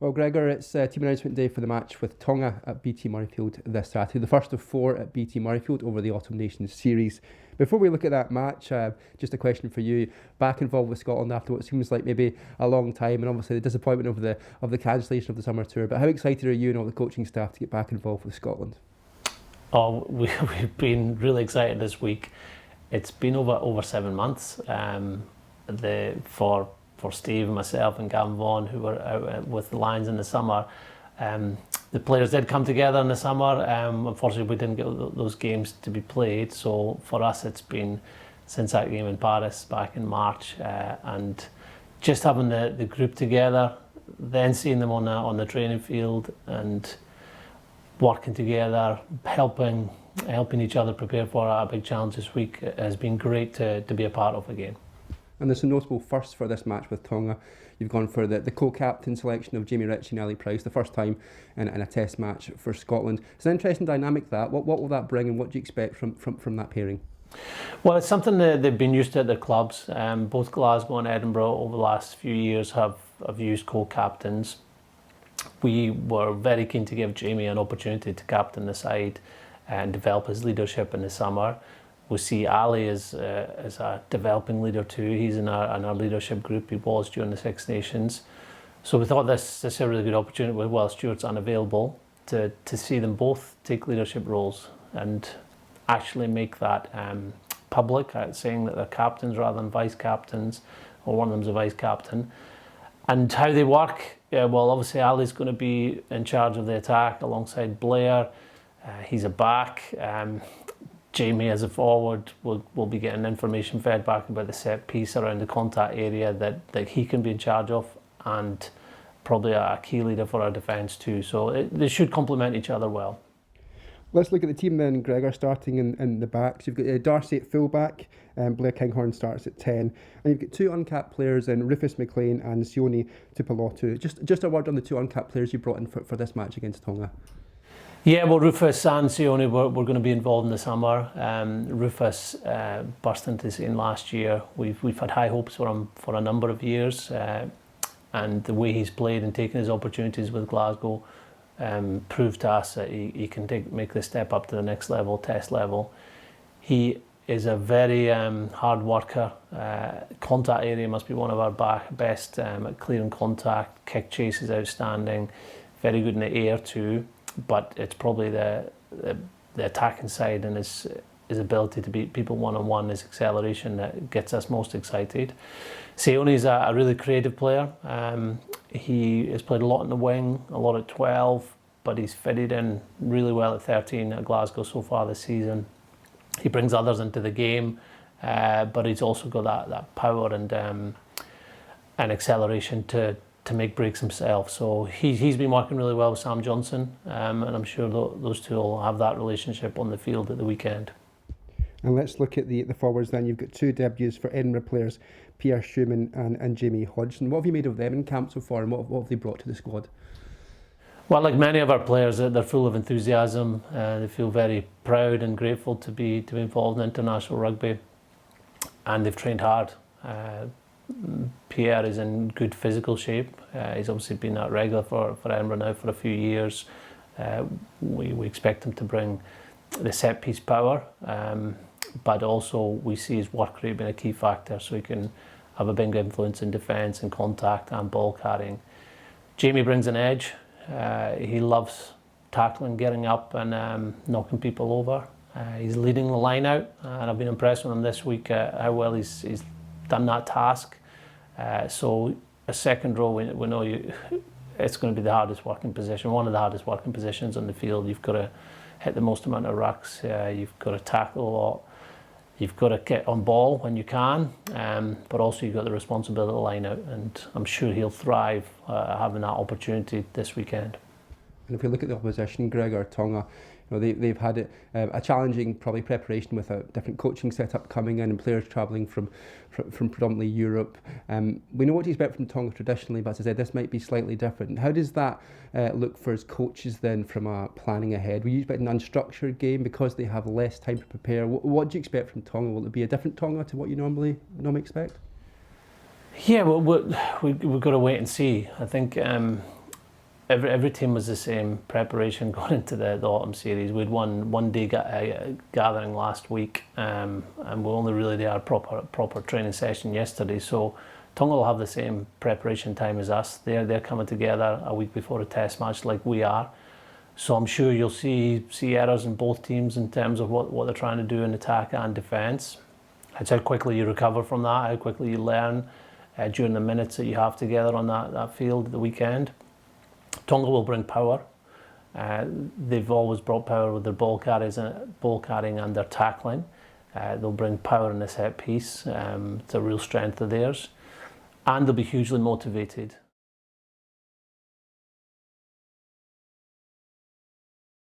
Well, Gregor, it's team announcement day for the match with Tonga at BT Murrayfield this Saturday, the first of four at BT Murrayfield over the Autumn Nations series. Before we look at that match, just a question for you. Back involved with Scotland after what seems like maybe a long time, and obviously the disappointment of the cancellation of the summer tour. But how excited are you and all the coaching staff to get back involved with Scotland? Oh, we've been really excited this week. It's been over 7 months. For Steve and myself and Gavin Vaughan, who were out with the Lions in the summer. The players did come together in the summer. Unfortunately, we didn't get those games to be played. So for us, it's been since that game in Paris back in March, and just having the group together, then seeing them on the training field and working together, helping each other prepare for a big challenge this week has been great to be a part of again. And there's some notable firsts for this match with Tonga. You've gone for the co-captain selection of Jamie Ritchie and Ali Price, the first time in a test match for Scotland. It's an interesting dynamic that. What will that bring, and what do you expect from that pairing? Well, it's something that they've been used to at their clubs. Both Glasgow and Edinburgh over the last few years have used co-captains. We were very keen to give Jamie an opportunity to captain the side and develop his leadership in the summer. We see Ali as a developing leader too. He's in our leadership group. He was during the Six Nations. So we thought this is a really good opportunity while Stuart's unavailable to see them both take leadership roles and actually make that public, saying that they're captains rather than vice captains, or one of them's a vice captain. And how they work, well, obviously Ali's going to be in charge of the attack alongside Blair. He's a back. Jamie, as a forward, will be getting information fed back about the set piece around the contact area that he can be in charge of, and probably a key leader for our defence too. So they should complement each other well. Let's look at the team then, Gregor, starting in the backs. You've got Darcy at fullback, Blair Kinghorn starts at 10, and you've got two uncapped players in Rufus McLean and Sione Tuipulotu. Just a word on the two uncapped players you brought in for this match against Tonga. Yeah, well, Rufus and Sione were going to be involved in the summer. Rufus burst into the scene last year. We've had high hopes for him for a number of years, and the way he's played and taken his opportunities with Glasgow proved to us that he can make the step up to the next level, test level. He is a very hard worker. Contact area must be one of our best at clearing contact. Kick chase is outstanding. Very good in the air too. But it's probably the attacking side and his ability to beat people one-on-one, his acceleration that gets us most excited. Sione is a really creative player. He has played a lot in the wing, a lot at 12, but he's fitted in really well at 13 at Glasgow so far this season. He brings others into the game, but he's also got that power and acceleration to make breaks himself. So he's been working really well with Sam Johnson, and I'm sure those two will have that relationship on the field at the weekend. And let's look at the forwards then. You've got two debuts for Edinburgh players, Pierre Schumann and Jamie Hodgson. What have you made of them in camp so far, and what have they brought to the squad? Well, like many of our players, they're full of enthusiasm. They feel very proud and grateful to be involved in international rugby, and they've trained hard. Pierre is in good physical shape. He's obviously been at regular for Edinburgh now for a few years. We expect him to bring the set piece power, but also we see his work rate being a key factor, so he can have a big influence in defence and contact and ball carrying. Jamie brings an edge. He loves tackling, getting up and knocking people over. He's leading the line out, and I've been impressed with him this week how well he's done that task. So a second row, we know it's going to be the hardest working position, one of the hardest working positions on the field. You've got to hit the most amount of rucks, you've got to tackle a lot, you've got to get on ball when you can, but also you've got the responsibility to line out, and I'm sure he'll thrive having that opportunity this weekend. And if we look at the opposition, Gregor, Tonga, they've had a challenging probably preparation with a different coaching setup coming in and players travelling from predominantly Europe. We know what to expect from Tonga traditionally, but as I said, this might be slightly different. How does that look for his coaches then from planning ahead? Will you expect an unstructured game because they have less time to prepare? What do you expect from Tonga? Will it be a different Tonga to what you normally expect? Yeah, well, we've got to wait and see. I think every team was the same preparation going into the autumn series. We had one day gathering last week, and we only really did our proper training session yesterday. So Tonga will have the same preparation time as us. They're coming together a week before a test match like we are. So I'm sure you'll see errors in both teams in terms of what they're trying to do in attack and defence. It's how quickly you recover from that, how quickly you learn during the minutes that you have together on that field at the weekend. Tonga will bring power. They've always brought power with their ball carrying and their tackling. They'll bring power in the set piece. It's a real strength of theirs. And they'll be hugely motivated.